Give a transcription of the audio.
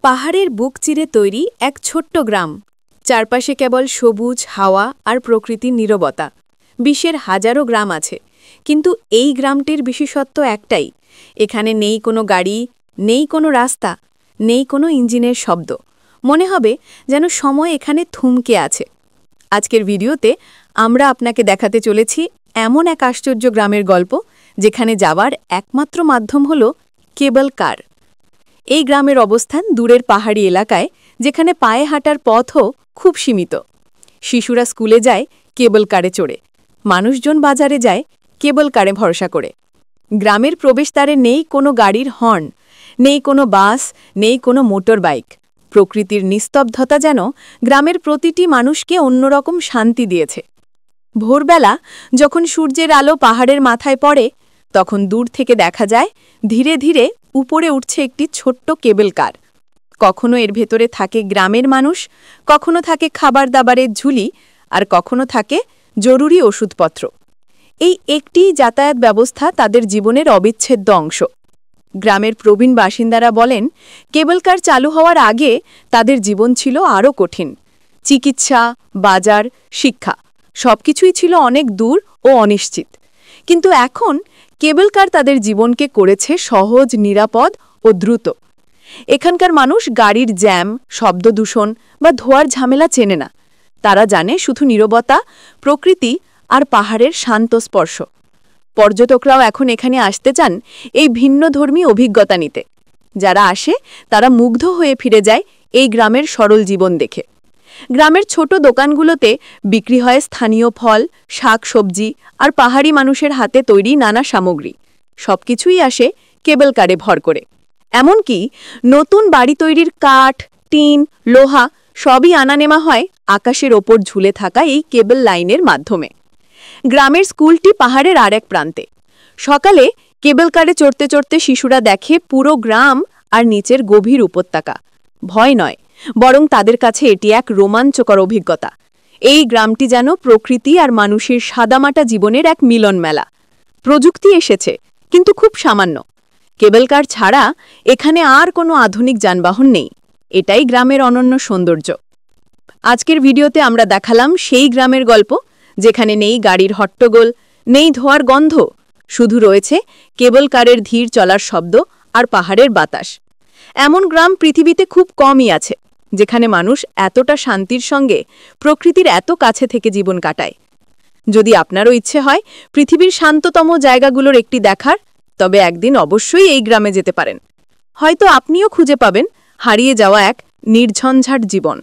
পাহাড়ের বুক চিরে তৈরি এক ছোট্ট গ্রাম। চারপাশে কেবল সবুজ হাওয়া আর প্রকৃতির নীরবতা। বিশ্বের হাজারো গ্রাম আছে, কিন্তু এই গ্রামটির বিশেষত্ব একটাই, এখানে নেই কোনো গাড়ি, নেই কোনো রাস্তা, নেই কোনো ইঞ্জিনের শব্দ। মনে হবে যেন সময় এখানে থমকে আছে। আজকের ভিডিওতে আমরা আপনাকে দেখাতে চলেছি এমন এক আশ্চর্য গ্রামের গল্প, যেখানে যাওয়ার একমাত্র মাধ্যম হল কেবল কার। এই গ্রামের অবস্থান দূরের পাহাড়ি এলাকায়, যেখানে পায়ে হাঁটার পথও খুব সীমিত। শিশুরা স্কুলে যায় কেবল কারে চড়ে, মানুষজন বাজারে যায় কেবল কারে ভরসা করে। গ্রামের প্রবেশদ্বারে নেই কোনো গাড়ির হর্ন, নেই কোনো বাস, নেই কোনো মোটর বাইক। প্রকৃতির নিস্তব্ধতা যেন গ্রামের প্রতিটি মানুষকে অন্যরকম শান্তি দিয়েছে। ভোরবেলা যখন সূর্যের আলো পাহাড়ের মাথায় পড়ে, তখন দূর থেকে দেখা যায় ধীরে ধীরে উপরে উঠছে একটি ছোট্ট কেবল কার। কখনো এর ভেতরে থাকে গ্রামের মানুষ, কখনো থাকে খাবার দাবারের ঝুলি, আর কখনো থাকে জরুরি ওষুধপত্র। এই একটি যাতায়াত ব্যবস্থা তাদের জীবনের অবিচ্ছেদ্য অংশ। গ্রামের প্রবীণ বাসিন্দারা বলেন, কেবল কার চালু হওয়ার আগে তাদের জীবন ছিল আরও কঠিন। চিকিৎসা, বাজার, শিক্ষা সবকিছুই ছিল অনেক দূর ও অনিশ্চিত। কিন্তু এখন কেবল কার তাদের জীবনকে করেছে সহজ, নিরাপদ ও দ্রুত। এখানকার মানুষ গাড়ির জ্যাম, শব্দদূষণ বা ধোঁয়ার ঝামেলা চেনে না। তারা জানে শুধু নীরবতা, প্রকৃতি আর পাহাড়ের শান্ত স্পর্শ। পর্যটকরাও এখন এখানে আসতে চান এই ভিন্নধর্মী অভিজ্ঞতা নিতে। যারা আসে তারা মুগ্ধ হয়ে ফিরে যায় এই গ্রামের সরল জীবন দেখে। গ্রামের ছোট দোকানগুলোতে বিক্রি হয় স্থানীয় ফল, শাক সবজি আর পাহাড়ি মানুষের হাতে তৈরি নানা সামগ্রী। সবকিছুই আসে কেবল কারে ভর করে। এমনকি নতুন বাড়ি তৈরির কাঠ, টিন, লোহা সবই আনা নেওয়া হয় আকাশের ওপর ঝুলে থাকা এই কেবল লাইনের মাধ্যমে। গ্রামের স্কুলটি পাহাড়ের আর এক প্রান্তে। সকালে কেবল কারে চড়তে চড়তে শিশুরা দেখে পুরো গ্রাম আর নিচের গভীর উপত্যকা। ভয় নয়, বরং তাদের কাছে এটি এক রোমাঞ্চকর অভিজ্ঞতা। এই গ্রামটি যেন প্রকৃতি আর মানুষের সাদামাটা জীবনের এক মিলন মেলা। প্রযুক্তি এসেছে, কিন্তু খুব সামান্য। কেবল কার ছাড়া এখানে আর কোনো আধুনিক যানবাহন নেই। এটাই গ্রামের অনন্য সৌন্দর্য। আজকের ভিডিওতে আমরা দেখালাম সেই গ্রামের গল্প, যেখানে নেই গাড়ির হট্টগোল, নেই ধোঁয়ার গন্ধ, শুধু রয়েছে কেবল কারের ধীর চলার শব্দ আর পাহাড়ের বাতাস। এমন গ্রাম পৃথিবীতে খুব কমই আছে, যেখানে মানুষ এতটা শান্তির সঙ্গে প্রকৃতির এত কাছে থেকে জীবন কাটায়। যদি আপনারও ইচ্ছে হয় পৃথিবীর শান্ততম জায়গাগুলোর একটি দেখার, তবে একদিন অবশ্যই এই গ্রামে যেতে পারেন। হয়তো আপনিও খুঁজে পাবেন হারিয়ে যাওয়া এক নির্ঝঞ্ঝাট জীবন।